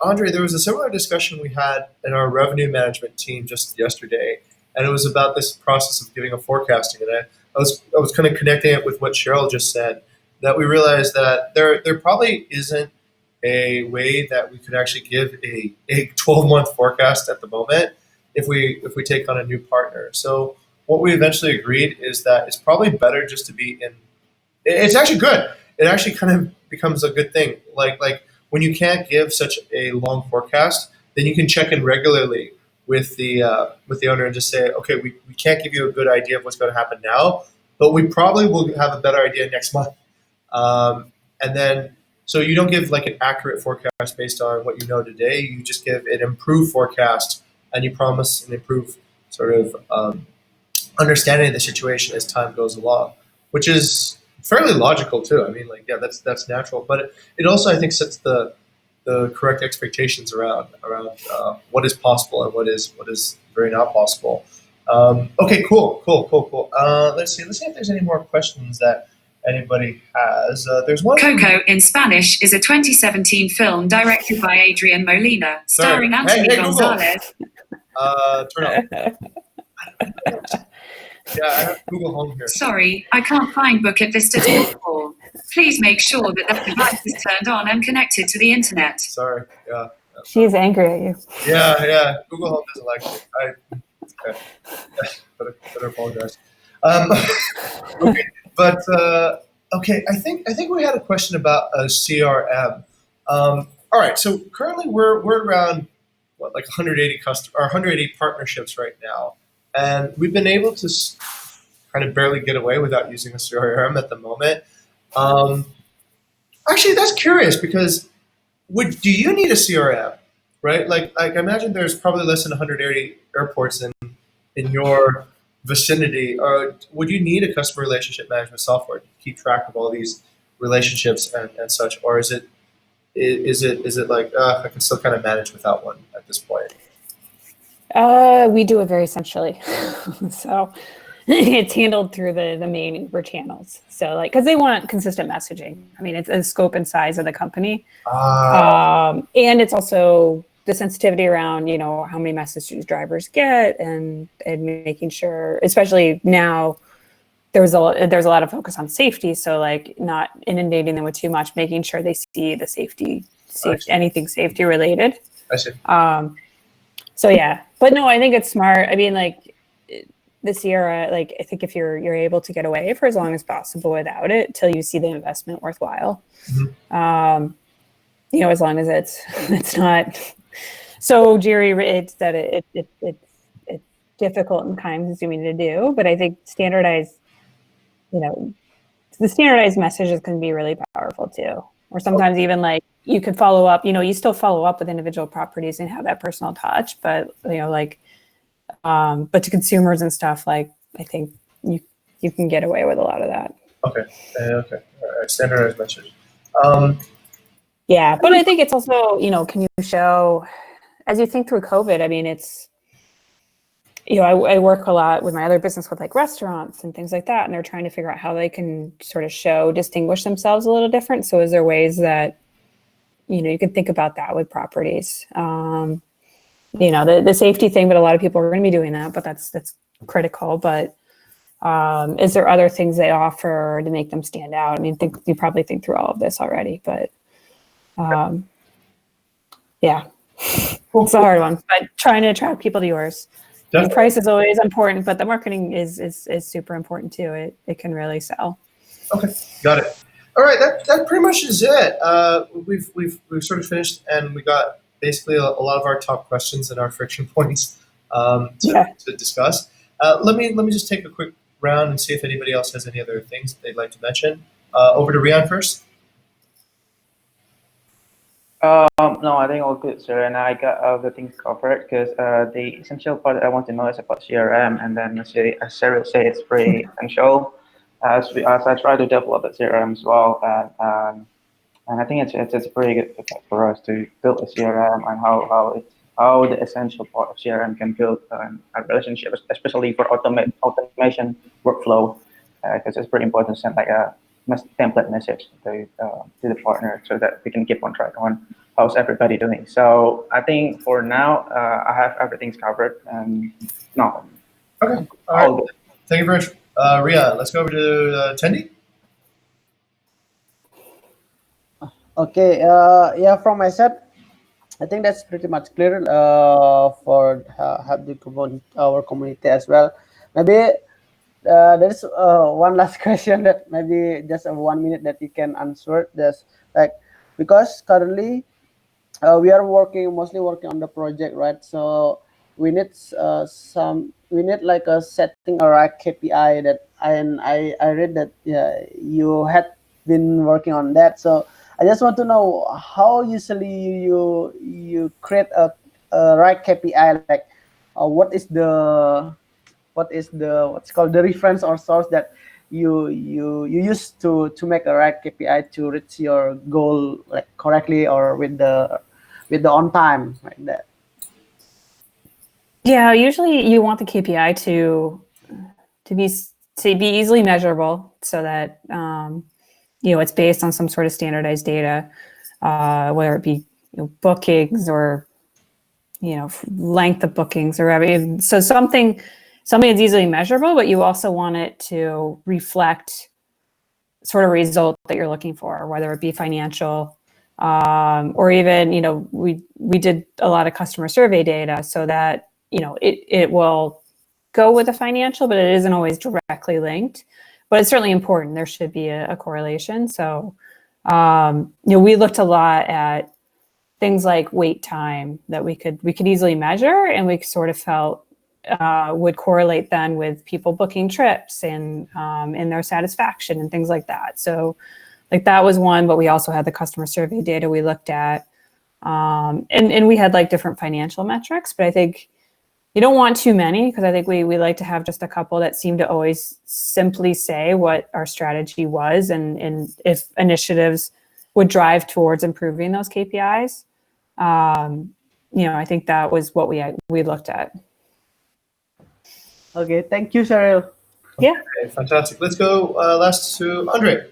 Andre. There was a similar discussion we had in our revenue management team just yesterday, and it was about this process of giving a forecasting. And I was kind of connecting it with what Cheryl just said. That we realized that there probably isn't a way that we could actually give a 12-month forecast at the moment if we take on a new partner. So what we eventually agreed is that it's probably better just to be in. It's actually good. It actually kind of becomes a good thing. Like when you can't give such a long forecast, then you can check in regularly with the owner and just say, okay, we can't give you a good idea of what's going to happen now, but we probably will have a better idea next month. And then so you don't give like an accurate forecast based on what you know today. You just give an improved forecast, and you promise an improved sort of understanding of the situation as time goes along, which is fairly logical too. I mean, like, yeah, that's natural, but it also I think sets the correct expectations around what is possible and what is very not possible. Okay, cool. Let's see if there's any more questions that anybody has. There's one. Coco in Spanish is a 2017 film directed by Adrian Molina, starring Anthony Gonzalez. Turn on. Yeah, I have Google Home here. Sorry, I can't find Bukit Vista 4. Please make sure that the device is turned on and connected to the internet. Sorry. Yeah. she's angry at you. Yeah. Google Home doesn't like it. Okay. Better apologize. Okay, but okay. I think we had a question about a CRM. All right. So currently we're around like 180 or 180 partnerships right now, and we've been able to kind of barely get away without using a CRM at the moment. Actually, that's curious because do you need a CRM? Right? Like I imagine there's probably less than 180 airports in your vicinity. Or would you need a customer relationship management software to keep track of all these relationships and such, or is it like I can still kind of manage without one at this point? We do it very essentially. So it's handled through the main Uber channels. So like, because they want consistent messaging. I mean, it's the scope and size of the company. And it's also the sensitivity around, how many messages drivers get and making sure, especially now, there's a lot of focus on safety. So like not inundating them with too much, making sure they see the safety anything safety related. I see. So yeah, but no, I think it's smart. I mean, like the Sierra, like I think if you're able to get away for as long as possible without it till you see the investment worthwhile. Mm-hmm. As long as it's not so it's that it's difficult and time consuming to do. But I think the standardized messages can be really powerful too. Or sometimes even like you could follow up, you still follow up with individual properties and have that personal touch, but but to consumers and stuff, like I think you can get away with a lot of that. Okay. All right. Standardized message. Yeah, but I think it's also, can you show, as you think through COVID, I mean, it's, I work a lot with my other business with like restaurants and things like that, and they're trying to figure out how they can sort of distinguish themselves a little different. So is there ways that, you can think about that with properties? The safety thing, but a lot of people are going to be doing that, but that's critical. But is there other things they offer to make them stand out? I mean, you probably think through all of this already, but yeah, it's a hard one. But trying to attract people to yours. And price is always important, but the marketing is super important too. It can really sell. Okay, got it. All right, that pretty much is it. We've sort of finished, and we got basically a lot of our top questions and our friction points to discuss. Let me just take a quick round and see if anybody else has any other things they'd like to mention. Over to Rian first. No, I think all good, sir. And I got all the things covered because the essential part I want to know is about CRM. And then as Sarah said, it's pretty essential as I try to develop the CRM as well. And I think it's a pretty good fit for us to build a CRM and how the essential part of CRM can build a relationship, especially for automation workflow, because it's pretty important to send like a template message to the partner so that we can keep on track on how's everybody doing. So I think for now I have everything's covered and no, Okay. All right. all good. Thank you very much, Ria. Let's go over to Tendi. Okay, yeah, from my side, I think that's pretty much clear for have the our community as well. Maybe there's one last question that maybe just 1 minute that you can answer. Just like because currently we are mostly working on the project, right? So we need we need like a setting a right KPI that I read that yeah, you had been working on that. So I just want to know how usually you create a right KPI, like what is the what's called the reference or source that you use to make a right KPI to reach your goal like correctly or with the on time like that. Yeah, usually you want the KPI to be easily measurable, so that it's based on some sort of standardized data, whether it be bookings or length of bookings or whatever. So something that's easily measurable, but you also want it to reflect sort of result that you're looking for, whether it be financial, or even we did a lot of customer survey data, so that it will go with the financial, but it isn't always directly linked. But it's certainly important. There should be a correlation. So we looked a lot at things like wait time that we could easily measure, and we sort of felt would correlate then with people booking trips and their satisfaction and things like that. So like that was one, but we also had the customer survey data we looked at. And we had like different financial metrics, but I think you don't want too many, because I think we like to have just a couple that seem to always simply say what our strategy was and if initiatives would drive towards improving those KPIs. I think that was what we looked at. Okay, thank you, Cheryl. Yeah. Okay, fantastic. Let's go last to Andre.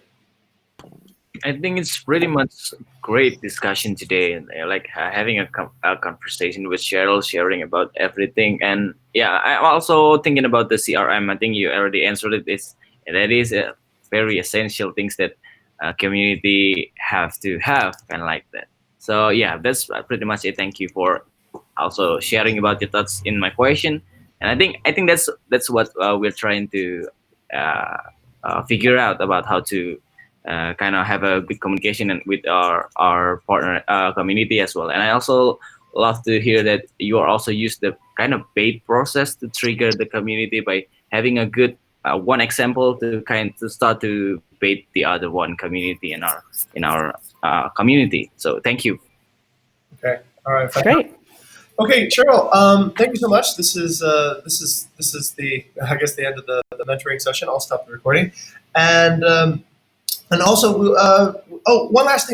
I think it's pretty much great discussion today, and like having a conversation with Cheryl, sharing about everything. And yeah, I'm also thinking about the CRM. I think you already answered it. That is a very essential things that community have to have and like that. So yeah, that's pretty much it. Thank you for also sharing about your thoughts in my question. And I think that's what we're trying to figure out about how to kind of have a good communication and with our partner community as well. And I also love to hear that you are also use the kind of bait process to trigger the community by having a good one example to start to bait the other one community in our community. So thank you. Okay. All right. Fantastic. Great. Okay, Cheryl. Thank you so much. This is the I guess the end of the mentoring session. I'll stop the recording, and also one last thing